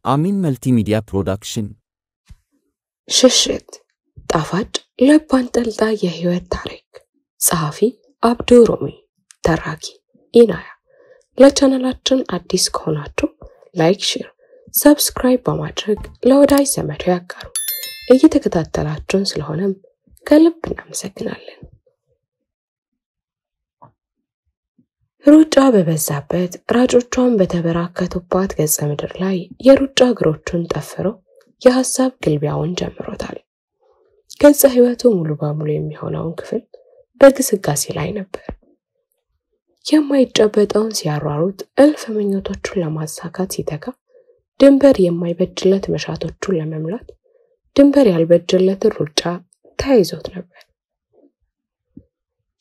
አሚን መልቲሚዲያ ፕሮዳክሽን ሽሽት ጣፋጭ ልብ አንጠልጣይ የህይወት ታሪክ ጸሐፊ አብዱ ሮሚ ተራኪ ኢናያ ለቻናላችን አዲስ ከሆናችሁ ላይክ ሼር ሰብስክራይብ በማድረግ ለወዳጅ ዘመዶ ያጋሩ እየተከታተላችሁን ስለሆነም ከልብ እናመሰግናለን። ሩጫ በበዛበት ራጮቿን በተበራከቱባት ገጸ ምድር ላይ የሩጫ እግሮቹን ጠፍሮ የሐሳብ ግልቢያውን ጀምሮታል። ገጸ ህይወቱ ሙሉ በሙሉ የሚሆነውን ክፍል በግስጋሴ ላይ ነበር። የማይጨበጠውን ሲያሯሩጥ እልፍ ምኞቶቹን ለማሳካት ሲተጋ ድንበር የማይበጅለት መሻቶቹን ለመምላት ድንበር ያልበጀለት ሩጫ ተያይዞት ነበር።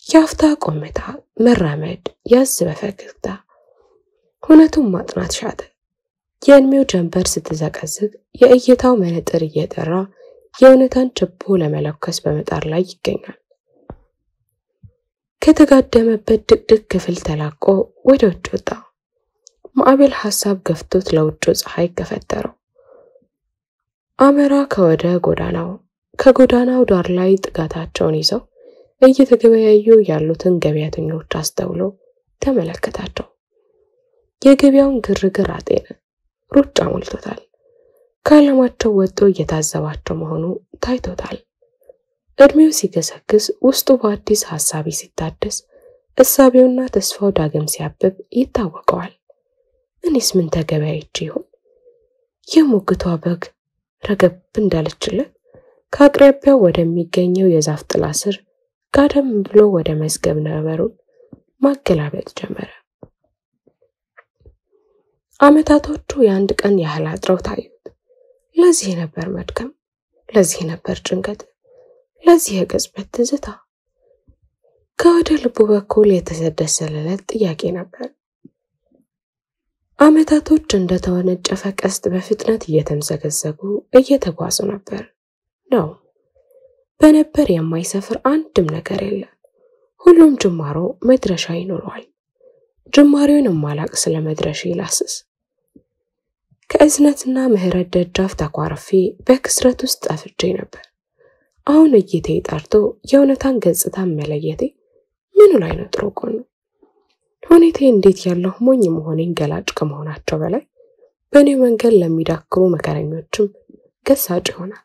ያፍታ ቆመታ መራመድ ያዝ በፈገግታ ሁነቱን ማጥናት ሻተ። የእድሜው ጀንበር ስትዘቀዝቅ የእይታው መነጥር እየጠራ የእውነታን ችቦ ለመለኮስ በመጣር ላይ ይገኛል። ከተጋደመበት ድቅድቅ ክፍል ተላቆ ወደ ውጭ ወጣ። ማዕበል ሐሳብ ገፍቶት ለውጭ ፀሐይ ከፈተረው። አመራ ከወደ ጎዳናው ከጎዳናው ዳር ላይ ጥጋታቸውን ይዘው እየተገበያዩ ያሉትን ገበያተኞች አስተውሎ ተመለከታቸው። የገበያውን ግርግር አጤነ። ሩጫ ሞልቶታል። ካለማቸው ወጥቶ እየታዘባቸው መሆኑ ታይቶታል። እድሜው ሲገሰግስ ውስጡ በአዲስ ሐሳብ ሲታደስ እሳቤውና ተስፋው ዳግም ሲያብብ ይታወቀዋል። እኔስ ምን ተገበያይቼ ይሆን? የሞግቷ በግ ረገብ እንዳለችለት ከአቅራቢያው ወደሚገኘው የዛፍ ጥላ ስር ጋደም ብሎ ወደ መስገብ ነበሩን ማገላበጥ ጀመረ። አመታቶቹ የአንድ ቀን ያህል አጥረው ታዩት። ለዚህ ነበር መድከም፣ ለዚህ ነበር ጭንቀት፣ ለዚህ የቅጽበት ትዝታ። ከወደ ልቡ በኩል የተሰደሰለለት ጥያቄ ነበር። አመታቶች እንደተወነጨፈ ቀስት በፍጥነት እየተምዘገዘጉ እየተጓዙ ነበር ነው። በነበር የማይሰፍር አንድም ነገር የለም። ሁሉም ጅማሮ መድረሻ ይኖረዋል። ጅማሬውን ማላቅ ስለመድረሻ ይላስስ። ከእዝነትና ምህረት ደጃፍ ተቋርፌ በክስረት ውስጥ አፍጄ ነበር። አሁን እይቴ ጠርቶ የእውነታን ገጽታ መለየቴ ምኑ ላይ ነው ጥሩ ጎኑ? ሁኔቴ እንዴት ያለው ሞኝ መሆኔን ገላጭ ከመሆናቸው በላይ በእኔ መንገድ ለሚዳክሩ መከረኞችም ገሳጭ ይሆናል።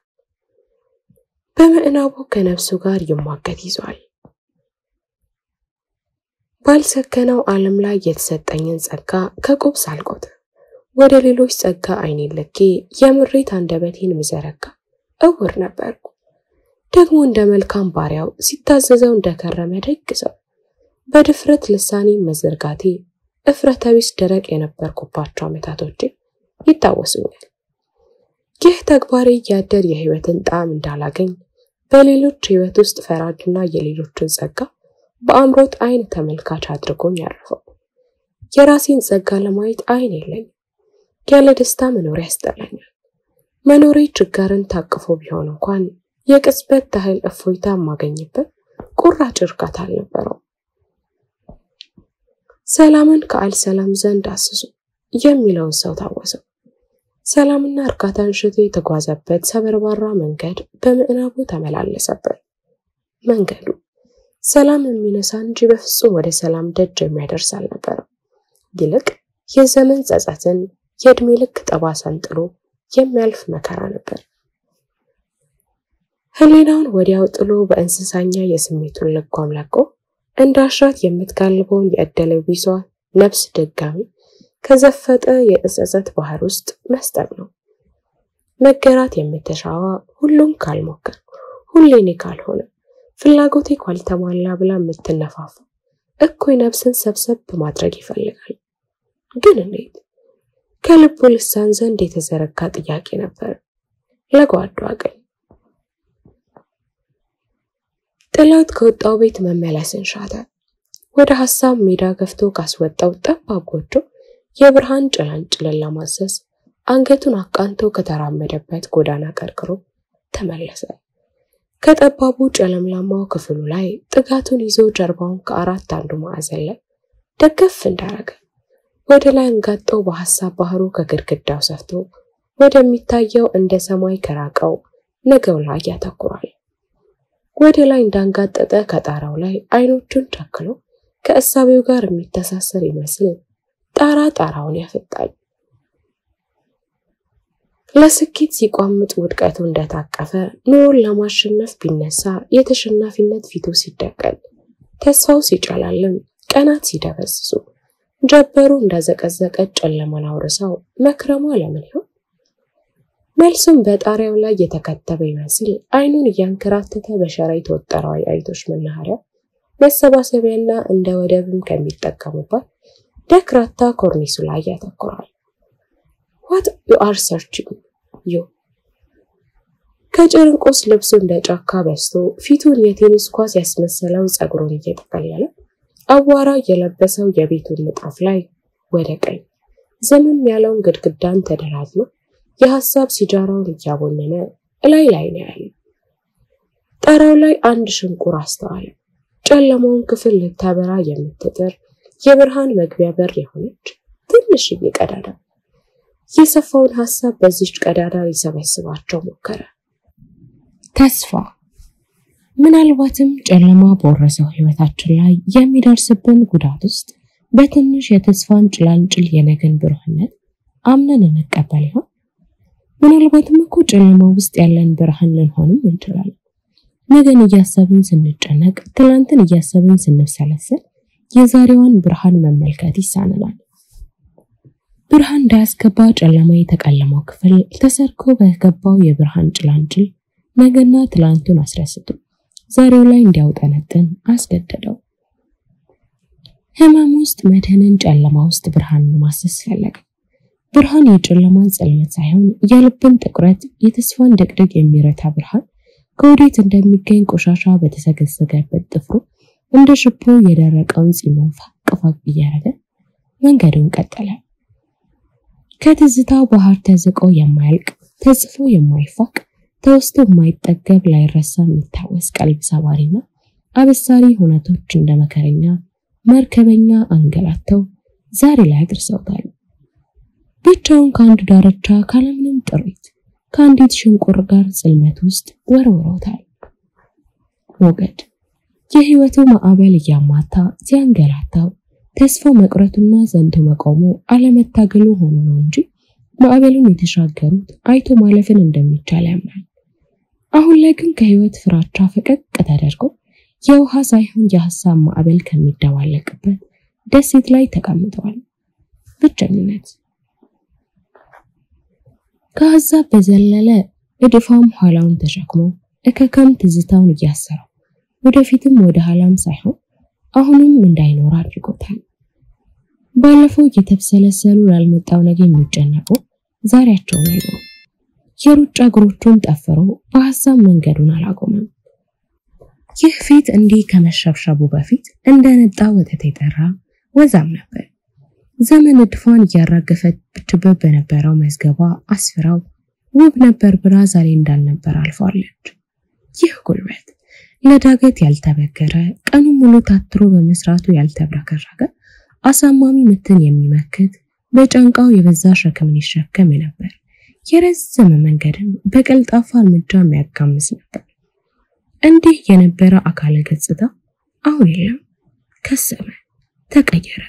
በመዕናቡ ከነፍሱ ጋር ይሟገት ይዟል። ባልሰከነው ዓለም ላይ የተሰጠኝን ጸጋ ከቁብ ሳልቆት ወደ ሌሎች ጸጋ አይኔን ለኬ የምሬት አንደበቴን ምዘረጋ እውር ነበርኩ። ደግሞ እንደ መልካም ባሪያው ሲታዘዘው እንደከረመ ደግ ሰው በድፍረት ልሳኔ መዘርጋቴ እፍረተቢስ ደረቅ የነበርኩባቸው አመታቶቼ ይታወሱኛል። ይህ ተግባሬ ያደር የህይወትን ጣዕም እንዳላገኝ በሌሎች ህይወት ውስጥ ፈራጅና የሌሎችን ጸጋ በአምሮት አይን ተመልካች አድርጎኝ ያረፈው። የራሴን ጸጋ ለማየት አይን የለኝ። ያለ ደስታ መኖር ያስጠላኛል። መኖሬ ችግርን ታቅፎ ቢሆን እንኳን የቅጽበት ታህል እፎይታ ማገኝበት ቁራጭ እርካታ አልነበረው። ሰላምን ከአልሰላም ዘንድ አስሱ የሚለውን ሰው ታወሰው። ሰላምና እርካታን ሽቶ የተጓዘበት ሰበርባራ መንገድ በመዕናቡ ተመላለሰበት። መንገዱ ሰላም የሚነሳ እንጂ በፍጹም ወደ ሰላም ደጅ የሚያደርስ አልነበረም። ይልቅ የዘመን ጸጸትን የእድሜ ልክ ጠባሳን ጥሎ የሚያልፍ መከራ ነበር። ህሊናውን ወዲያው ጥሎ በእንስሳኛ የስሜቱን ልጓም ለቆ እንዳሻት የምትጋልበውን የእደለቢሷ ነፍስ ደጋሚ ከዘፈጠ የእጸጸት ባህር ውስጥ መስጠም ነው። መገራት የምትሻዋ ሁሉም ካልሞከር ሁሌኔ ካልሆነ ፍላጎቴ ካልተሟላ ብላ የምትነፋፋ እኩይ ነፍስን ሰብሰብ ማድረግ ይፈልጋል። ግን እንዴት? ከልቡ ልሳን ዘንድ የተዘረጋ ጥያቄ ነበር። ለጓዷ ግን ጥላት ከወጣው ቤት መመለስን ሻተ። ወደ ሐሳብ ሜዳ ገፍቶ ካስወጣው ጠባብ ጎጆ የብርሃን ጭላንጭልን ለማሰስ አንገቱን አቃንቶ ከተራመደበት ጎዳና ቀርቅሮ ተመለሰ። ከጠባቡ ጨለምላማው ክፍሉ ላይ ጥጋቱን ይዞ ጀርባውን ከአራት አንዱ ማዕዘን ላይ ደገፍ እንዳረገ ወደ ላይ አንጋጠው በሐሳብ ባህሩ ከግድግዳው ሰፍቶ ወደሚታየው እንደ ሰማይ ከራቀው ነገው ላይ ያተኩራል። ወደ ላይ እንዳንጋጠጠ ከጣራው ላይ አይኖቹን ጨክኖ ከእሳቤው ጋር የሚተሳሰር ይመስል ጣራውን ያፈጣል። ለስኬት ሲቋምጥ ውድቀቱ እንደታቀፈ ኑሮን ለማሸነፍ ቢነሳ የተሸናፊነት ፊቱ ሲደቀል ተስፋው ሲጨላልም ቀናት ሲደበዝዙ ጀበሩ እንዳዘቀዘቀ ጨለማን አውርሰው መክረማ ለምን ይሆን? መልሱም በጣሪያው ላይ የተከተበ ይመስል አይኑን እያንከራተተ በሸራ የተወጠረው አይቶች መናኸሪያ መሰባሰቢያና እንደ ወደብም ከሚጠቀሙባት ደክራታ ኮርኒሱ ላይ ያተኩራል። What you are searching? You. ከጨርቆስ ልብሱ እንደ ጫካ በስቶ ፊቱን የቴኒስ ኳስ ያስመሰለው ጸጉሩን እየተቀለለ አዋራ የለበሰው የቤቱን ንጣፍ ላይ ወደ ቀኝ ዘመም ያለውን ግድግዳን ተደራድሎ የሐሳብ ሲጃራውን እያቦነነ ላይ ነው ያለው። ጣራው ላይ አንድ ሽንቁር አስተዋለ። ጨለማውን ክፍል ልታበራ የምትጥር የብርሃን መግቢያ በር የሆነች ትንሽ ቀዳዳ። የሰፋውን ሐሳብ በዚህች ቀዳዳ ሊሰበስባቸው ሞከረ። ተስፋ ምናልባትም ጨለማ በወረሰው ህይወታችን ላይ የሚደርስብን ጉዳት ውስጥ በትንሽ የተስፋን ጭላንጭል የነገን ብርሃንነት አምነን እንቀበል ይሆን? ምናልባትም እኮ ጨለማ ውስጥ ያለን ብርሃን ልንሆንም እንችላለን። ነገን እያሰብን ስንጨነቅ፣ ትላንትን እያሰብን ስንሰለሰል የዛሬዋን ብርሃን መመልከት ይሳነናል። ብርሃን እንዳያስገባ ጨለማ የተቀለመው ክፍል ተሰርኮ በገባው የብርሃን ጭላንጭል ነገና ትላንቱን አስረስቶ ዛሬው ላይ እንዲያውጠነጥን አስገደደው። ህመም ውስጥ መድህንን ጨለማ ውስጥ ብርሃንን ማሰስ ፈለገ። ብርሃን የጨለማን ጽልመት ሳይሆን የልብን ጥቁረት የተስፋን ድቅድቅ የሚረታ ብርሃን ከወዴት እንደሚገኝ ቆሻሻ በተሰገሰገበት ጥፍሩ እንደ ሽቦ የደረቀውን ፂሙን ፋቅ እያረገ መንገዱን ቀጠለ። ከትዝታው ባህር ተዝቆ የማያልቅ ተጽፎ የማይፋቅ ተወስቶ የማይጠገብ ላይ ረሳ የሚታወስ ቀልብ ሰባሪና አበሳሪ ሁነቶች እንደ መከረኛ መርከበኛ አንገላተው ዛሬ ላይ ደርሰውታል። ብቻውን ከአንድ ዳርቻ ካለምንም ጥሪት ከአንዲት ሽንቁር ጋር ጽልመት ውስጥ ወርውሮታል። ሞገድ የህይወቱ ማዕበል እያማታ ሲያንገላታው ተስፋ መቅረቱና ዘንድ መቆሙ አለመታገሉ ሆኖ ነው እንጂ ማዕበሉን የተሻገሩት አይቶ ማለፍን እንደሚቻል ያምናል። አሁን ላይ ግን ከህይወት ፍራቻ ፈቀቅ ተደርጎ የውሃ ሳይሆን የሐሳብ ማዕበል ከሚደዋለቅበት ደሴት ላይ ተቀምጧል። ብቸኝነት ከሐሳብ በዘለለ እድፋም ኋላውን ተሸክሞ እከከም ትዝታውን እያሰረው ወደፊትም ወደ ኋላም ሳይሆን አሁንም እንዳይኖር አድርጎታል። ባለፈው የተብሰለሰሉ ላልመጣው ነገር የሚጨነቁ ዛሬያቸው ላይ ነው። የሩጫ እግሮቹን ጠፍሮ በሐሳብ መንገዱን አላቆመም። ይህ ፊት እንዲህ ከመሸብሸቡ በፊት እንደነጣ ወተት የጠራ ወዛም ነበር። ዘመን እድፏን እያራገፈችበት በነበረው መዝገቧ አስፍራው ውብ ነበር ብራ ዛሬ እንዳልነበር አልፏለች። ይህ ጉልበት ለዳገት ያልተበገረ ቀኑን ሙሉ ታትሮ በመስራቱ ያልተብረከረከ አሳማሚ ምትን የሚመክት በጫንቃው የበዛ ሸክምን ይሸከም ነበር። የረዘመ መንገድም በቀልጣፋ እርምጃ የሚያጋምስ ነበር። እንዲህ የነበረ አካለ ገጽታ አሁን የለም። ከሰመ፣ ተቀየረ።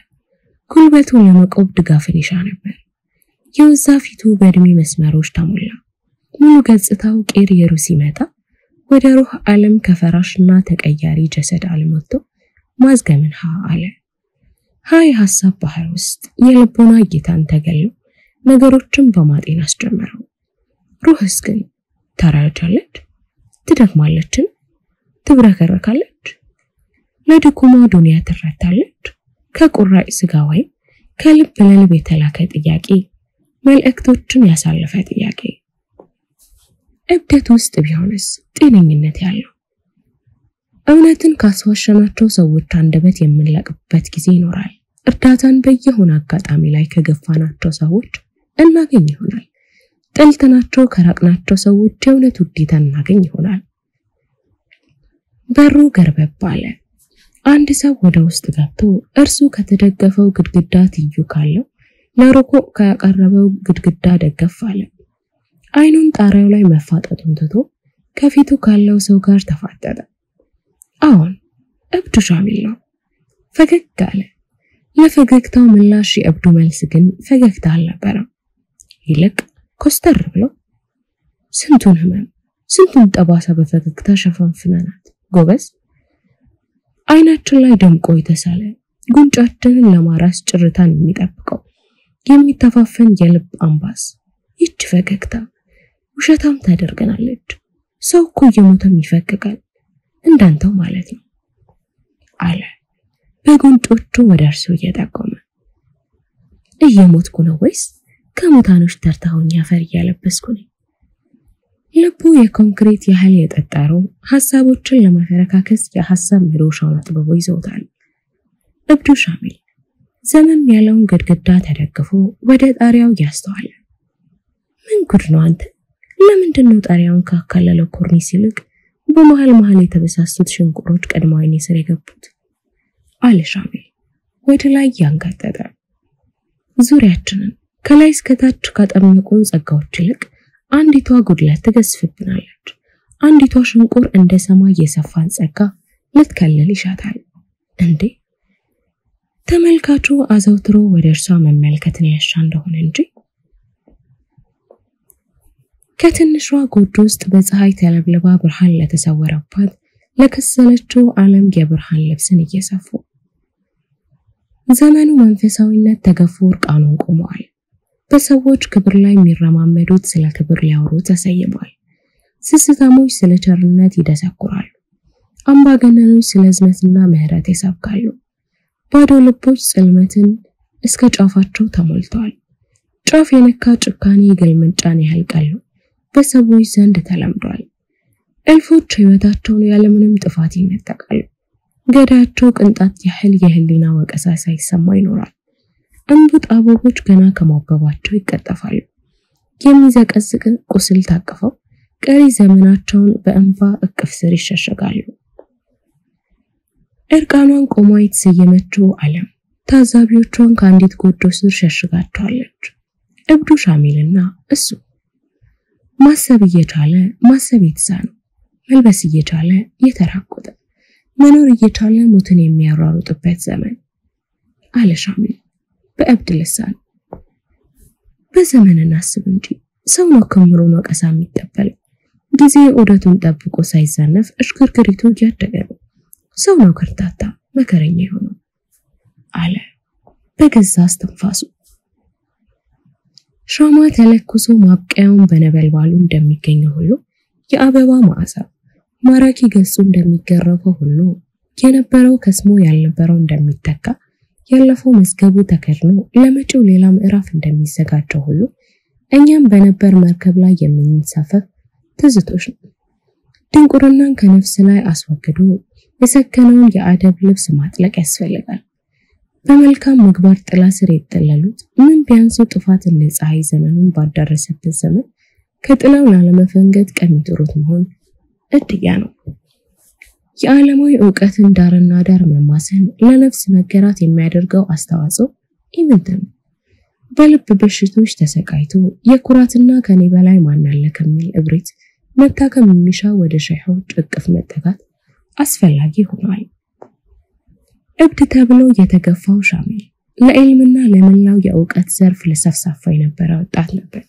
ጉልበቱን ለመቆም ድጋፍን ይሻ ነበር። የወዛ ፊቱ በእድሜ መስመሮች ተሞላ። ሙሉ ገጽታው ቄርየሩ ሲመጣ ወደ ሩህ ዓለም ከፈራሽና ተቀያሪ ጀሰድ ዓለም ወጥቶ ማዝገምን አለ። ሃይ ሐሳብ ባህር ውስጥ የልቦና ጌታን ተገሎ ነገሮችን በማጤን አስጀመረው። ሩህስ ግን ታራጃለች፣ ትደክማለች፣ ትብረከረካለች። ለድኩማ ዱንያ ትረታለች። ከቁራጭ ስጋ ወይም ከልብ ለልብ የተላከ ጥያቄ መልእክቶችን ያሳለፈ ጥያቄ። እብደት ውስጥ ቢሆንስ ጤነኝነት ያለው እውነትን ካስዋሸናቸው ሰዎች አንደበት የምንለቅበት ጊዜ ይኖራል። እርዳታን በየሆነ አጋጣሚ ላይ ከገፋናቸው ሰዎች እናገኝ ይሆናል። ጠልተናቸው ከራቅናቸው ሰዎች የእውነት ውዴታን እናገኝ ይሆናል። በሩ ገርበብ አለ። አንድ ሰው ወደ ውስጥ ገብቶ እርሱ ከተደገፈው ግድግዳ ትይዩ ካለው ለሩቁ ካቀረበው ግድግዳ ደገፍ አለ። አይኑን ጣሪያው ላይ መፋጠጡን ትቶ ከፊቱ ካለው ሰው ጋር ተፋጠጠ። አሁን እብዱ ሻሚል ነው። ፈገግ አለ። ለፈገግታው ምላሽ የእብዱ መልስ ግን ፈገግታ አልነበረም። ይልቅ ኮስተር ብሎ ስንቱን ህመም ስንቱን ጠባሳ በፈገግታ ሸፋፍነናት ጎበዝ። አይናችን ላይ ደምቆ የተሳለ ጉንጫችንን ለማራስ ጭርታን የሚጠብቀው የሚተፋፈን የልብ አምባስ ይች ፈገግታ ውሸታም ታደርገናለች። ሰው እኮ እየሞተም ይፈገጋል እንዳንተው ማለት ነው አለ በጉንጮቹ ወደ እርሱ እየጠቆመ። እየሞትኩ ነው ወይስ ከሙታኖች ተርታ ሆኜ አፈር እያለበስኩ ነኝ? ልቡ የኮንክሪት ያህል የጠጠረው ሐሳቦችን ለመፈረካከስ የሐሳብ መዶሻውን አጥብቦ ይዘውታል። እብዱ ሻሚል ዘመም ያለውን ግድግዳ ተደግፎ ወደ ጣሪያው ያስተዋለ። ምን ጉድ ነው አንተ? ለምንድነው ጣሪያውን ካካለለው ኮርኒስ ይልቅ በመሃል የተበሳሱት ሽንቁሮች ቀድመው አይኔ ስር የገቡት? አለ ሻሚል ወደ ላይ ያንጋጠጠ። ዙሪያችንን ከላይ እስከ ታች ካጠመቁን ጸጋዎች ይልቅ አንዲቷ ጉድለት ትገዝፍብናለች። አንዲቷ ሽንቁር እንደ ሰማይ የሰፋን ጸጋ ልትከለል ይሻታል። እንዴ ተመልካቹ አዘውትሮ ወደ እርሷ መመልከትን ያሻ እንደሆነ እንጂ ከትንሿ ጎጆ ውስጥ በፀሐይ ተለብልባ ብርሃን ለተሰወረባት ለከሰለችው ዓለም የብርሃን ልብስን እየሰፉ ዘመኑ መንፈሳዊነት ተገፎ እርቃኑን ቆመዋል። በሰዎች ክብር ላይ የሚረማመዱት ስለ ክብር ሊያወሩ ተሰይመዋል። ስስታሞች ስለ ቸርነት ይደሰኩራሉ። አምባገነኖች ስለ እዝነትና ምህረት ይሰብካሉ። ባዶ ልቦች ጽልመትን እስከ ጫፋቸው ተሞልተዋል። ጫፍ የነካ ጭካኔ ግልምጫን ያህልቃሉ በሰዎች ዘንድ ተለምዷል። እልፎች ህይወታቸውን ያለምንም ጥፋት ይነጠቃሉ። ገዳቸው ቅንጣት ያህል የህሊና ወቀሳ ሳይሰማ ይኖራል። እንቡጥ አበቦች ገና ከማበባቸው ይቀጠፋሉ። የሚዘቀዝቅ ቁስል ታቅፈው ቀሪ ዘመናቸውን በእንባ እቅፍ ስር ይሸሸጋሉ። እርቃኗን ቆማ የተሰየመችው ዓለም ታዛቢዎቿን ከአንዲት ጎጆ ስር ሸሽጋቸዋለች። እብዱ ሻሚልና እሱ ማሰብ እየቻለ ማሰብ የተሳነው፣ መልበስ እየቻለ የተራቆተ፣ መኖር እየቻለ ሞትን የሚያሯሩጥበት ዘመን አለ ሻሚል በእብድ ልሳን። በዘመን እናስብ እንጂ ሰው ነው ክምሩን ወቀሳ የሚቀበለው። ጊዜ ዑደቱን ጠብቆ ሳይዛነፍ እሽክርክሪቱ እያደገ ነው። ሰው ነው ከርታታ መከረኛ የሆነው አለ በገዛ እስትንፋሱ። ሻማ ተለኩሶ ማብቀያውን በነበልባሉ እንደሚገኘው ሁሉ የአበባ ማዕዛ ማራኪ ገጹ እንደሚገረፈው ሁሉ የነበረው ከስሞ ያልነበረው እንደሚተካ ያለፈው መዝገቡ ተከድኖ ለመጪው ሌላ ምዕራፍ እንደሚዘጋጀው ሁሉ እኛም በነበር መርከብ ላይ የምንሳፈፍ ትዝቶች ነው። ድንቁርናን ከነፍስ ላይ አስወግዶ የሰከነውን የአደብ ልብስ ማጥለቅ ያስፈልጋል። በመልካም ምግባር ጥላ ስር የተጠለሉት ምን ቢያንሱ ጥፋት እንደ ፀሐይ ዘመኑን ባዳረሰበት ዘመን ከጥላው ላለመፈንገጥ ቀሚጥሩት መሆን እድያ ነው። የዓለማዊ ዕውቀትን ዳርና ዳር መማሰን ለነፍስ መገራት የሚያደርገው አስተዋጽኦ ኢምንት ነው። በልብ በሽቶች ተሰቃይቶ የኩራትና ከኔ በላይ ማን አለ ከሚል እብሪት መታከም የሚሻ ወደ ሸይሖች እቅፍ መጠጋት አስፈላጊ ሆኗል። እብድ ተብሎ የተገፋው ሻሚል ለዕልምና ለመላው የዕውቀት ዘርፍ ለሰፍሳፋ የነበረ ወጣት ነበር።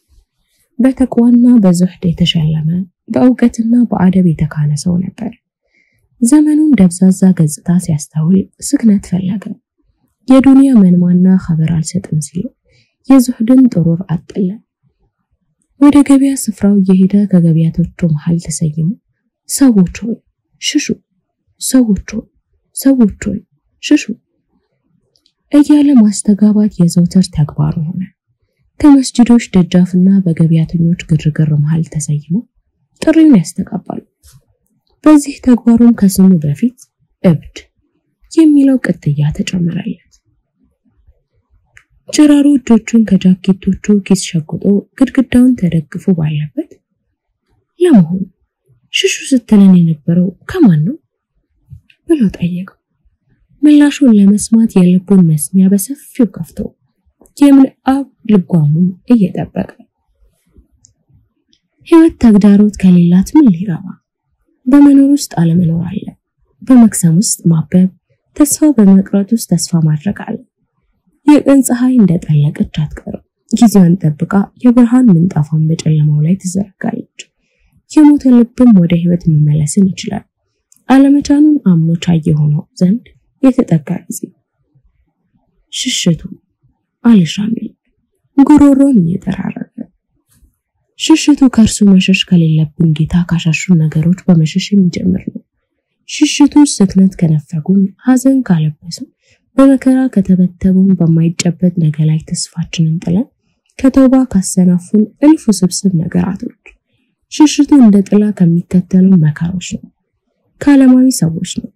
በተቅዋና በዙህድ የተሸለመ በዕውቀትና በአደብ የተካነ ሰው ነበር። ዘመኑን ደብዛዛ ገጽታ ሲያስተውል ስክነት ፈለገ። የዱንያ መንማና ኸበር አልሰጥም ሲሉ የዙህድን ጥሩር አጠለ። ወደ ገበያ ስፍራው እየሄደ ከገበያቶቹ መሃል ተሰይሞ ሰዎች ሆይ ሽሹ፣ ሰዎች ሆይ ሰዎች ሆይ ሽሹ እያለ ማስተጋባት የዘውትር ተግባሩ ሆነ። ከመስጂዶች ደጃፍና በገበያተኞች ግርግር መሃል ተሰይሞ ጥሪውን ያስተጋባሉ። በዚህ ተግባሩም ከስሙ በፊት እብድ የሚለው ቅጥያ ተጨመረለት። ጭራሮ እጆቹን ከጃኬቶቹ ኪስ ሸጉጦ ግድግዳውን ተደግፎ ባለበት ለመሆኑ ሽሹ ስትለን የነበረው ከማን ነው ብሎ ጠየቀው። ምላሹን ለመስማት የልቡን መስሚያ በሰፊው ከፍቶ የምንአብ ልጓሙን እየጠበቀ ህይወት ተግዳሮት ከሌላት ምን ሊረባ? በመኖር ውስጥ አለመኖር አለ። በመክሰም ውስጥ ማበብ፣ ተስፋ በመቅረት ውስጥ ተስፋ ማድረግ አለ። የቀን ፀሐይ እንደጠለቀች አትቀርም። ጊዜዋን ጠብቃ የብርሃን ምንጣፏን በጨለማው ላይ ትዘረጋለች። የሞተ ልብም ወደ ህይወት መመለስን ይችላል። አለመቻኑን አምኖ ቻይ የሆነው ዘንድ የተጠጋ ጊዜ። ሽሽቱ አልሻሚል ጉሮሮን እየተራረቀ ሽሽቱ ከርሱ መሸሽ ከሌለብን ጌታ ካሻሹን ነገሮች በመሸሽ የሚጀምር ነው። ሽሽቱ ስክነት ከነፈጉን ሐዘን ካለበሱን በመከራ ከተበተቡን በማይጨበጥ ነገር ላይ ተስፋችንን ጥለን ከተውባ ካሰናፉን እልፍ ስብስብ ነገራቶች። ሽሽቱ እንደ ጥላ ከሚከተሉ መከራዎች ነው። ከዓለማዊ ሰዎች ነው።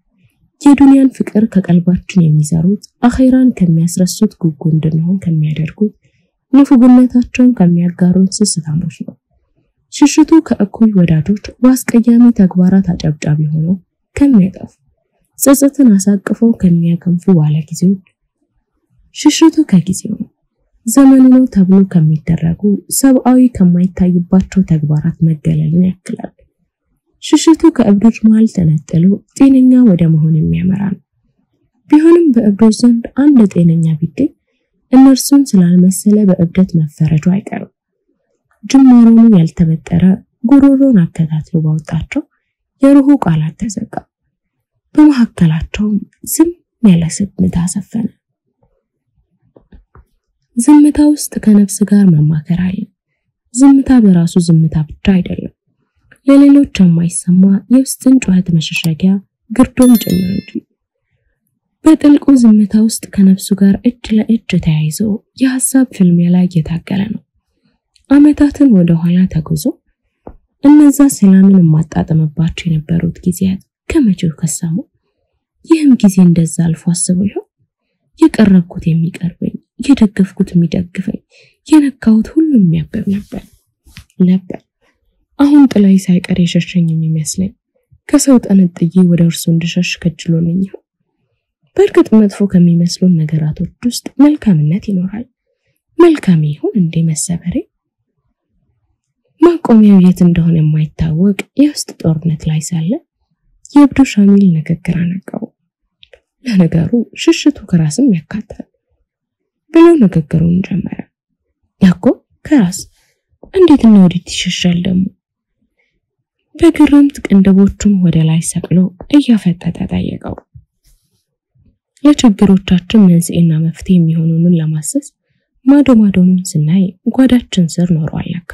የዱንያን ፍቅር ከቀልባችን የሚዘሩት አኺራን ከሚያስረሱት ጉጉ እንድንሆን ከሚያደርጉት ንፉግነታቸውን ከሚያጋሩት ስስታሞች ነው። ሽሽቱ ከእኩይ ወዳጆች በአስቀያሚ ተግባራት አጨብጫቢ ሆነው ከሚያጠፉ ጸጸትን አሳቅፈው ከሚያከንፉ ባለጊዜዎች። ሽሽቱ ከጊዜው ነው። ዘመኑ ነው ተብሎ ከሚደረጉ ሰብአዊ ከማይታይባቸው ተግባራት መገለልን ያክላል። ሽሽቱ ከእብዶች መሃል ተነጥሎ ጤነኛ ወደ መሆን የሚያመራ ነው። ቢሆንም በእብዶች ዘንድ አንድ ጤነኛ ቢገኝ እነርሱን ስላልመሰለ በእብደት መፈረጁ አይቀርም። ጅማሮኑ ያልተበጠረ ጉሮሮን አከታትሎ ባወጣቸው የሩሁ ቃላት ተዘጋ። በመሐከላቸው ዝም ያለ ዝምታ ሰፈነ። ዝምታ ውስጥ ከነፍስ ጋር መማከር አለ። ዝምታ በራሱ ዝምታ ብቻ አይደለም፣ ለሌሎች የማይሰማ የውስጥን ጩኸት መሸሸጊያ ግርዶም ጭምር እንጂ። በጥልቁ ዝምታ ውስጥ ከነፍሱ ጋር እጅ ለእጅ ተያይዞ የሐሳብ ፍልሚያ ላይ እየታገለ ነው። አመታትን ወደ ኋላ ተጉዞ እነዛ ሰላምን ማጣጣምባቸው የነበሩት ጊዜያት ከመቼው ከሰሙ ይህም ጊዜ እንደዛ አልፎ አስበው ይሆን? የቀረብኩት የሚቀርበኝ፣ የደገፍኩት የሚደግፈኝ፣ የነካሁት ሁሉ የሚያበብ ነበር። አሁን ጥላይ ሳይቀር የሸሸኝ የሚመስለኝ ከሰው ጠንጥዬ ወደ እርሱ እንድሸሽ ከጅሎልኝ ይሆን? በእርግጥ መጥፎ ከሚመስሉን ነገራቶች ውስጥ መልካምነት ይኖራል። መልካም ይሁን እንደ መሰበሬ ማቆሚያው የት እንደሆነ የማይታወቅ የውስጥ ጦርነት ላይ ሳለ የእብዱ ሻሚል ንግግር አነቃው። ለነገሩ ሽሽቱ ከራስም ያካታል ብሎ ንግግሩን ጀመረ። ያኮ ከራስ እንዴት ነው ወዴት ይሸሻል ደግሞ? በግርምት ቅንድቦቹን ወደ ላይ ሰቅሎ እያፈጠጠ ጠየቀው። ለችግሮቻችን መንስኤና መፍትሄ የሚሆኑንን ለማሰስ ማዶኑን ስናይ ጓዳችን ስር ኖሯል ለካ።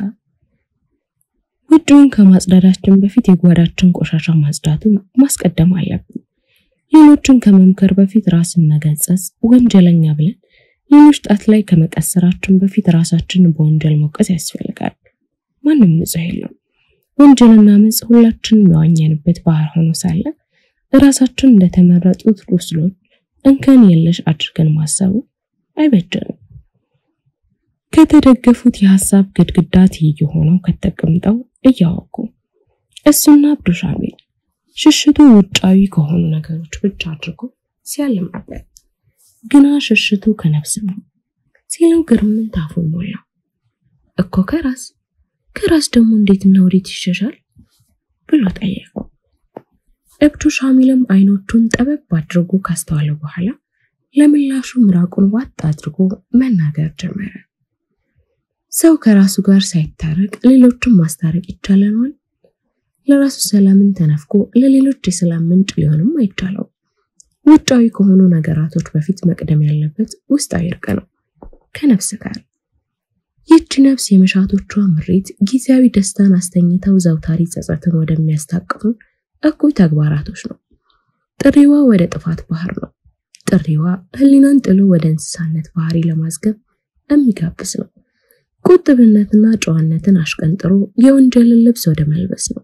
ውጭውን ከማጽዳዳችን በፊት የጓዳችን ቆሻሻ ማጽዳቱን ማስቀደም አለብን። ሌሎችን ከመምከር በፊት ራስን መገሰጽ ወንጀለኛ ብለን ሌሎች ጣት ላይ ከመቀሰራችን በፊት ራሳችንን በወንጀል መውቀስ ያስፈልጋል። ማንም ንጹህ የለም። ወንጀልና መጽ ሁላችንም ያዋኘንበት ባህር ሆኖ ሳለ ራሳችን እንደተመረጡት ሩስሎች እንከን የለሽ አድርገን ማሰቡ አይበጀንም። ከተደገፉት የሐሳብ ግድግዳት ይሆነው ከተቀምጠው እያወቁ እሱና እብዱ ሻሚል ሽሽቱ ውጫዊ ከሆኑ ነገሮች ብቻ አድርጎ ሲያልም ነበር። ግና ሽሽቱ ከነፍስ ነው ሲለው ግርምን ታፉን ሞላ። እኮ ከራስ ደግሞ እንዴት ነው ወዴት ይሸሻል ብሎ ጠየቀው። እብዱ ሻሚልም አይኖቹን ጠበብ አድርጎ ካስተዋለ በኋላ ለምላሹ ምራቁን ዋጥ አድርጎ መናገር ጀመረ። ሰው ከራሱ ጋር ሳይታረቅ ሌሎችን ማስታረቅ ይቻላል? ለራሱ ሰላምን ተነፍቆ ለሌሎች የሰላም ምንጭ ሊሆንም አይቻለው። ውጫዊ ከሆኑ ነገራቶች በፊት መቅደም ያለበት ውስጣዊ እርቅ ነው ከነፍስ ጋር። ይህች ነፍስ የመሻቶቿ ምሬት ጊዜያዊ ደስታን አስተኝተው ዘውታሪ ጸጸትን ወደሚያስታቅፉ እኩይ ተግባራቶች ነው። ጥሪዋ ወደ ጥፋት ባህር ነው። ጥሪዋ ህሊናን ጥሎ ወደ እንስሳነት ባህሪ ለማስገብ የሚጋብዝ ነው። ቁጥብነትና ጨዋነትን አሽቀንጥሮ የወንጀልን ልብስ ወደ መልበስ ነው።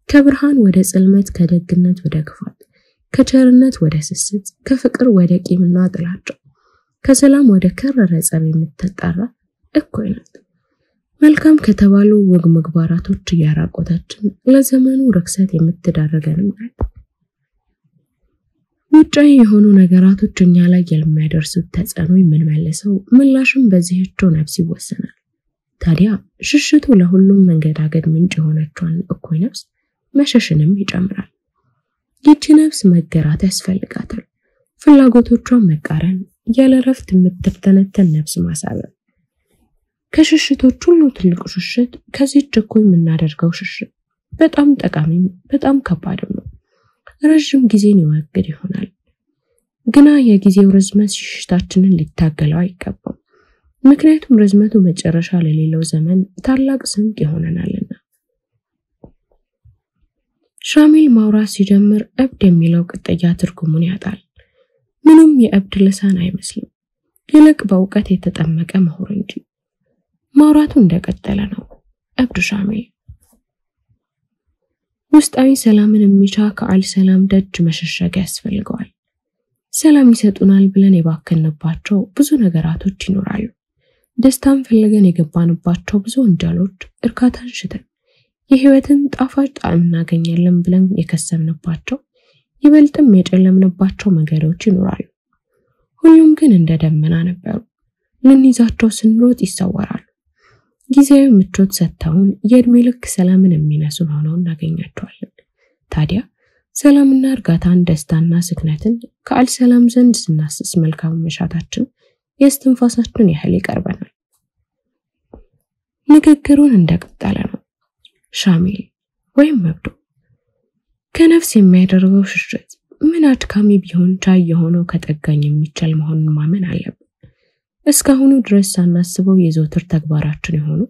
ከብርሃን ወደ ጽልመት፣ ከደግነት ወደ ክፋት፣ ከቸርነት ወደ ስስት፣ ከፍቅር ወደ ቂምና ጥላቻ፣ ከሰላም ወደ ከረረ ጸብ የምትጣራ እኩይ ናት። መልካም ከተባሉ ወግ ምግባራቶች ያራቆታችን ለዘመኑ ረክሰት የምትዳረገንም ናት። ውጫዊ የሆኑ ነገራቶች እኛ ላይ የሚያደርሱት ተጽዕኖ የምንመልሰው ምላሽም በዚህቸው ነፍስ ይወሰናል። ታዲያ ሽሽቱ ለሁሉም መንገዳገድ ምንጭ የሆነችውን እኩይ ነፍስ መሸሽንም ይጨምራል። ይህች ነፍስ መገራት ያስፈልጋታል። ፍላጎቶቿን መቃረን፣ ያለ እረፍት የምትተነተን ነፍስ ማሳበብ። ከሽሽቶች ሁሉ ትልቁ ሽሽት ከዚህች እኩይ የምናደርገው ሽሽት በጣም ጠቃሚም በጣም ከባድም ነው። ረጅም ጊዜን ይወግድ ይሆናል፣ ግና የጊዜው ርዝመት ሽሽታችንን ሊታገለው አይገባም። ምክንያቱም ርዝመቱ መጨረሻ ለሌለው ዘመን ታላቅ ስንቅ ይሆነናልና። ሻሚል ማውራት ሲጀምር እብድ የሚለው ቅጥያ ትርጉሙን ያጣል። ምንም የእብድ ልሳን አይመስልም፣ ይልቅ በእውቀት የተጠመቀ ምሁር እንጂ። ማውራቱ እንደቀጠለ ነው። እብድ ሻሚል ውስጣዊ ሰላምን የሚሻ ከአል ሰላም ደጅ መሸሸግ ያስፈልገዋል። ሰላም ይሰጡናል ብለን የባከንባቸው ብዙ ነገራቶች ይኖራሉ። ደስታን ፈልገን የገባንባቸው ብዙ ወንጀሎች፣ እርካታን ሽተን የህይወትን ጣፋጭ ጣዕም እናገኛለን ብለን የከሰምንባቸው ይበልጥም የጨለምንባቸው መንገዶች ይኖራሉ። ሁሉም ግን እንደ ደመና ነበሩ፣ ልንይዛቸው ስንሮጥ ይሰወራሉ። ጊዜያዊ ምቾት ሰጥተውን የእድሜ ልክ ሰላምን የሚነሱን ሆነው እናገኛቸዋለን። ታዲያ ሰላምና እርጋታን፣ ደስታና ስክነትን ከአል ሰላም ዘንድ ስናስስ መልካም መሻታችን የስትንፋሳችን ያህል ይቀርበናል። ንግግሩን እንደቀጠለ ነው። ሻሚል ወይም እብዱ ከነፍስ የሚያደርገው ሽሽት ምን አድካሚ ቢሆን ቻይ የሆነው ከጠጋኝ የሚቻል መሆኑን ማመን አለብን። እስካሁኑ ድረስ ሳናስበው የዘወትር ተግባራችን የሆኑ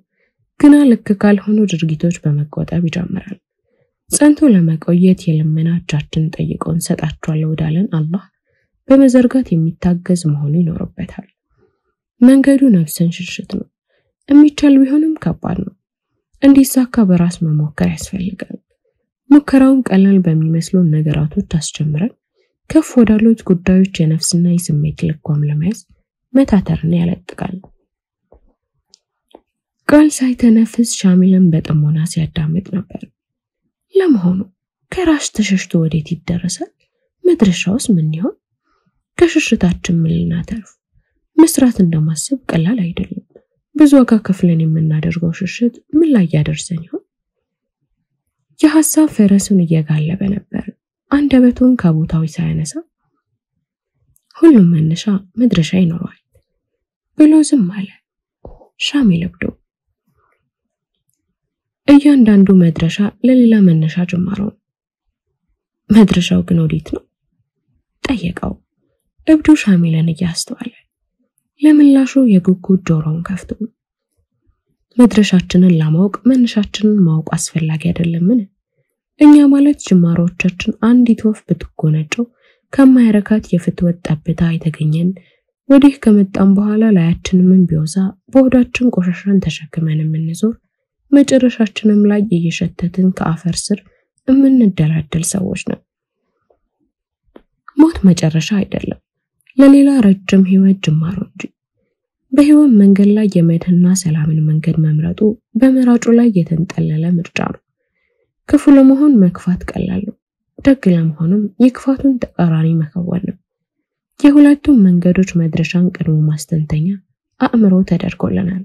ግና ልክ ካልሆኑ ድርጊቶች በመቆጠብ ይጀምራል። ጸንቶ ለመቆየት የልመና እጃችን ጠይቆን ሰጣቸዋለሁ ወዳለን አላህ በመዘርጋት የሚታገዝ መሆኑ ይኖርበታል። መንገዱ ነፍስን ሽሽት ነው። የሚቻል ቢሆንም ከባድ ነው። እንዲሳካ በራስ መሞከር ያስፈልጋል። ሙከራውን ቀላል በሚመስሉ ነገራቶች አስጀምረን ከፍ ወዳሉት ጉዳዮች የነፍስና የስሜት ልኳም ለመያዝ መታተርን ያለጥቃል። ቃል ሳይተነፍስ ሻሚልን በጥሞና ሲያዳምጥ ነበር። ለመሆኑ ከራስ ተሸሽቶ ወዴት ይደረሳል? መድረሻውስ ምን ይሆን? ከሽሽታችን ምን ልናተርፍ? መስራት እንደማሰብ ቀላል አይደለም። ብዙ ዋጋ ከፍለን የምናደርገው ሽሽት ምን ላይ ያደርሰን ይሆን? የሐሳብ ፈረሱን እየጋለበ ነበር። አንደበቱን ከቦታው ሳያነሳ ሁሉም መነሻ መድረሻ ይኖረዋል ብሎ ዝም አለ። ሻሚል እብዱ እያንዳንዱ መድረሻ ለሌላ መነሻ ጅማሮ ነው። መድረሻው ግን ወዴት ነው? ጠየቀው። እብዱ ሻሚልን እያስተዋለ ለምላሹ የጉጉት ጆሮውን ከፍቶ መድረሻችንን ለማወቅ መነሻችንን ማወቅ አስፈላጊ አይደለምን? እኛ ማለት ጅማሮቻችን አንዲት ወፍ ብትጎነጨው ከማይረካት የፍትወት ጠብታ የተገኘን ወዲህ ከመጣን በኋላ ላያችን ምን ቢወዛ በሆዳችን ቆሻሻን ተሸክመን የምንዞር መጨረሻችንም ላይ እየሸተትን ከአፈር ስር የምንደላደል ሰዎች ነን። ሞት መጨረሻ አይደለም፣ ለሌላ ረጅም ህይወት ጅማሮ እንጂ። በህይወት መንገድ ላይ የመድህና ሰላምን መንገድ መምረጡ በመራጩ ላይ የተንጠለለ ምርጫ ነው። ክፉ ለመሆን መክፋት ቀላል ነው፣ ደግ ለመሆንም የክፋቱን ተቃራኒ መከወን ነው። የሁለቱም መንገዶች መድረሻን ቀድሞ ማስተንተኛ አእምሮ ተደርጎልናል፣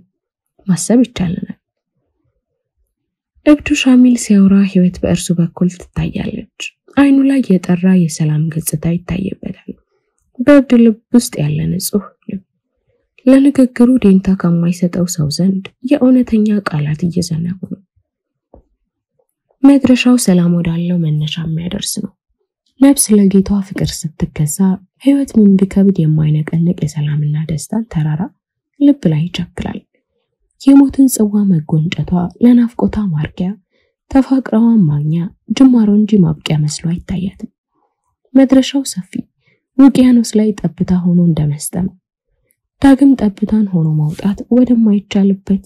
ማሰብ ይቻለናል። እብዱ ሻሚል ሲያወራ ህይወት በእርሱ በኩል ትታያለች። አይኑ ላይ የጠራ የሰላም ገጽታ ይታየበታል። በእብድ ልብ ውስጥ ያለ ንጹህ ልብ ለንግግሩ ደንታ ከማይሰጠው ሰው ዘንድ የእውነተኛ ቃላት እየዘነቡ ነው። መድረሻው ሰላም ወዳለው መነሻ የሚያደርስ ነው። ነፍስ ለጌታዋ ፍቅር ስትገዛ ህይወት ምን ቢከብድ የማይነቀንቅ የሰላምና ደስታን ተራራ ልብ ላይ ይቸክላል። የሞትን ጽዋ መጎንጨቷ ለናፍቆታ ማርኪያ ተፋቅራዋ ማግኛ ጅማሮ እንጂ ማብቂያ መስሎ አይታያትም። መድረሻው ሰፊ ውቅያኖስ ላይ ጠብታ ሆኖ እንደመስጠም ዳግም ጠብታን ሆኖ ማውጣት ወደማይቻልበት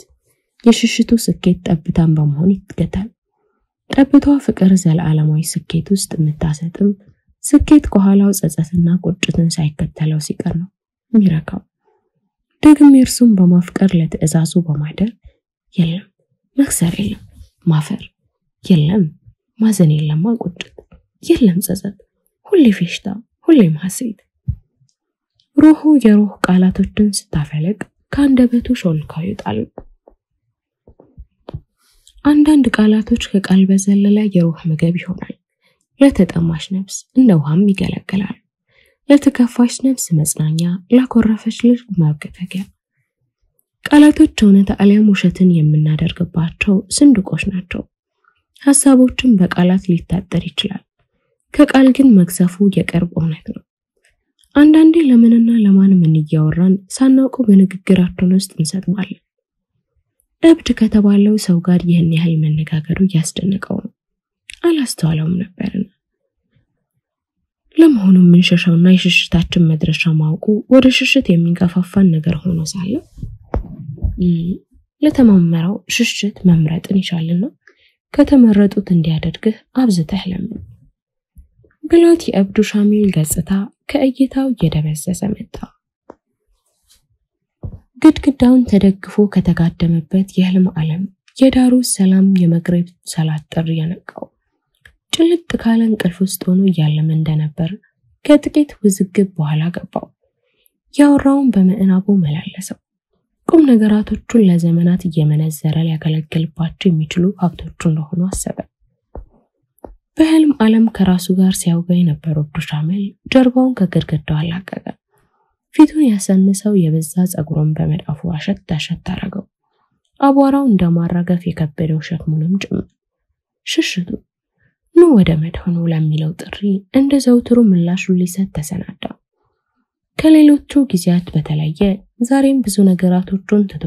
የሽሽቱ ስኬት ጠብታን በመሆን ይትገታል። ጠብታዋ ፍቅር ዘላለማዊ ስኬት ውስጥ የምታሰጥም ስኬት ከኋላው ጸጸትና ቁጭትን ሳይከተለው ሲቀር ነው ሚረካው። ደግም እርሱም በማፍቀር ለተእዛዙ በማደር የለም መክሰር የለም ማፈር የለም ማዘን የለም ቁጭት የለም ጸጸት ሁሌ ፌሽታ ሁሌ ሐሴት። ሩሁ የሩህ ቃላቶችን ስታፈለቅ ካንደበቱ ሾልካው ይጣል። አንዳንድ ቃላቶች ከቃል በዘለለ የሩህ ምግብ ይሆናል። ለተጠማሽ ነፍስ እንደ ውሃም ይገለግላል። ለተከፋሽ ነፍስ መጽናኛ፣ ላኮረፈች ልጅ ማገፈጊያ። ቃላቶች እውነት አልያም ውሸትን የምናደርግባቸው ስንዱቆች ናቸው። ሐሳቦችን በቃላት ሊታጠር ይችላል። ከቃል ግን መግዘፉ የቅርብ እውነት ነው። አንዳንዴ ለምንና ለማን ምን እያወራን ሳናውቀው በንግግራችን ውስጥ እንሰጥማለን። እብድ ከተባለው ሰው ጋር ይህን ያህል መነጋገሩ ያስደነቀው ነው። አላስተዋለውም ነበርና። ለመሆኑ ምን ሸሻውና የሽሽታችን መድረሻ ማውቁ ወደ ሽሽት የሚገፋፋን ነገር ሆኖ ሳለ ለተማመረው ሽሽት መምረጥን ይሻልና ከተመረጡት እንዲያደርግህ አብዝተህ ለምን ብሎት የእብዱ ሻሚል ገጽታ ከእይታው እየደበዘዘ መጣ። ግድግዳውን ተደግፎ ከተጋደመበት የህልም ዓለም የዳሩ ሰላም የመግሪብ ሰላት ጥሪ ያነቃው። ጭልጥ ካለ እንቅልፍ ውስጥ ሆኖ እያለመ እንደነበር ከጥቂት ውዝግብ በኋላ ገባው። ያወራውን በምዕናቡ መላለሰው። ቁም ነገራቶቹን ለዘመናት እየመነዘረ ሊያገለግልባቸው የሚችሉ ሀብቶቹ እንደሆኑ አሰበ። በህልም ዓለም ከራሱ ጋር ሲያወጋ የነበረው እብዱ ሻሚል ጀርባውን ከግድግዳው አላቀቀ። ፊቱን ያሰነሰው የበዛ ጸጉሩን በመዳፉ አሸት አረገው። አቧራው እንደማራገፍ የከበደው ሸክሙንም ጭምር። ሽሽቱ ኑ ወደ መድሆኑ ለሚለው ጥሪ እንደ ዘውትሩ ምላሹን ሊሰጥ ተሰናዳ። ከሌሎቹ ጊዜያት በተለየ ዛሬም ብዙ ነገራቶቹን ትቶ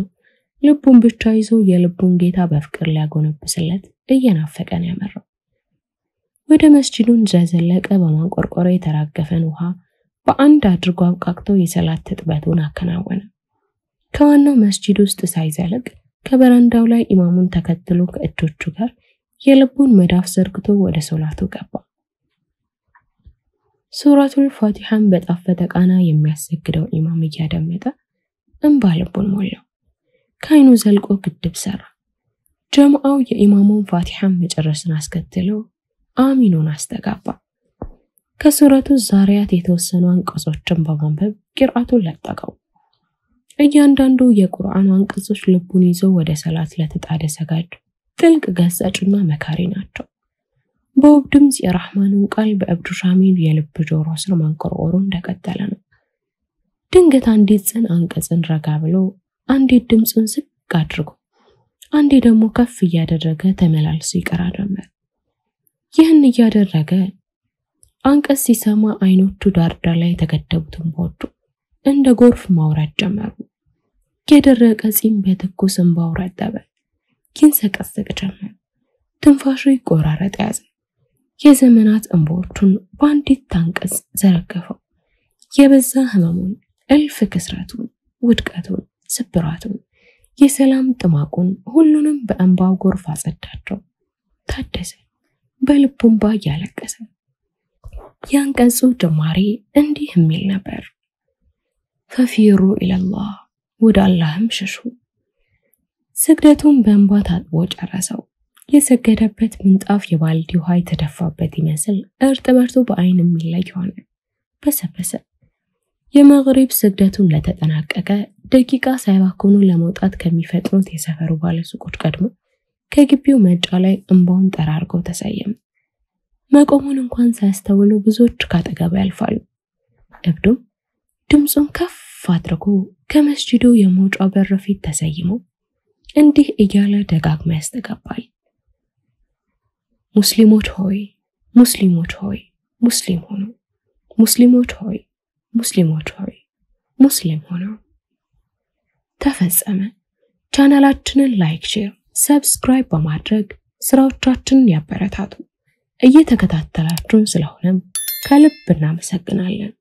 ልቡን ብቻ ይዞ የልቡን ጌታ በፍቅር ሊያጎነብስለት እየናፈቀን ያመራው። ወደ መስጂዱን ዘለቀ። በማንቆርቆር የተራገፈን ውሃ በአንድ አድርጎ አብቃቅቶ የሰላት ተጥበቱን አከናወነ። ከዋናው መስጂድ ውስጥ ሳይዘልቅ ከበረንዳው ላይ ኢማሙን ተከትሎ ከእጆቹ ጋር የልቡን መዳፍ ዘርግቶ ወደ ሶላቱ ገባ። ሱረቱል ፋቲሃን በጣፈጠ ቃና የሚያሰግደው ኢማም እያደመጠ እንባ ልቡን ሞላው። ከአይኑ ዘልቆ ግድብ ሰራ። ጀማዓው የኢማሙን ፋቲሃን መጨረስን አስከትለው አሚኑን አስተጋባ። ከሱረቱ ዛሪያት የተወሰኑ አንቀጾችን በማንበብ ቂርአቱን ለጠቀው። እያንዳንዱ የቁርአን አንቀጾች ልቡን ይዞ ወደ ሰላት ለተጣደ ሰጋጅ ጥልቅ ገሳጭና መካሪ ናቸው። በውብ ድምጽ የራህማኑን ቃል በእብዱ ሻሚል የልብ ጆሮ ስር ማንቆርቆሩ እንደቀጠለ ነው። ድንገት አንዲት ጽን አንቀጽን ረጋ ብሎ አንዲት ድምጹን ዝቅ አድርጎ አንዴ ደግሞ ከፍ እያደረገ ተመላልሶ ይቀራ ጀመር። ይህን እያደረገ አንቀጽ ሲሰማ አይኖቹ ዳርዳር ላይ ተገደቡትን ቦዱ እንደ ጎርፍ ማውራት ጀመሩ። የደረቀ ጺም በትኩስ እንባው ረጠበ። ይንሰቀሰቅ ጀመር። ትንፋሹ ይቆራረጥ ያዘ። የዘመናት እንባዎቹን በአንዲት አንቀጽ ዘረገፈው። የበዛ ህመሙን፣ እልፍ ክስረቱን፣ ውድቀቱን፣ ስብራቱን፣ የሰላም ጥማቁን ሁሉንም በእንባው ጎርፍ አጸዳቸው። ታደሰ። በልቡ እንባ ያለቀሰ። ያንቀጹ ጅማሬ እንዲህ የሚል ነበር። ፈፊሩ ኢለላህ፣ ወደ አላህም ሽሹ። ስግደቱን በእንባ ታጥቦ ጨረሰው። የሰገደበት ምንጣፍ የባልዲ ውሃ የተደፋበት ይመስል እርጥበቱ በአይን የሚለይ ሆነ። በሰበሰ። የመግሪብ ስግደቱን ለተጠናቀቀ ደቂቃ ሳይባክኑ ለመውጣት ከሚፈጥኑት የሰፈሩ ባለሱቆች ቀድሞ ከግቢው መጫ ላይ እንባውን ጠራርጎ ተሰየመ። መቆሙን እንኳን ሳያስተውሉ ብዙዎች ካጠገቡ ያልፋሉ። እብዱም ድምጹን ከፍ አድርጎ ከመስጂዱ የመውጫ በር ፊት ተሰይሞ እንዲህ እያለ ደጋግሞ ያስተጋባል። ሙስሊሞች ሆይ፣ ሙስሊሞች ሆይ፣ ሙስሊም ሆኑ። ሙስሊሞች ሆይ፣ ሙስሊሞች ሆይ፣ ሙስሊም ሆኑ። ተፈጸመ። ቻናላችንን ላይክ፣ ሼር፣ ሰብስክራይብ በማድረግ ስራዎቻችንን ያበረታቱ። እየተከታተላችሁን ስለሆነም ከልብ እናመሰግናለን።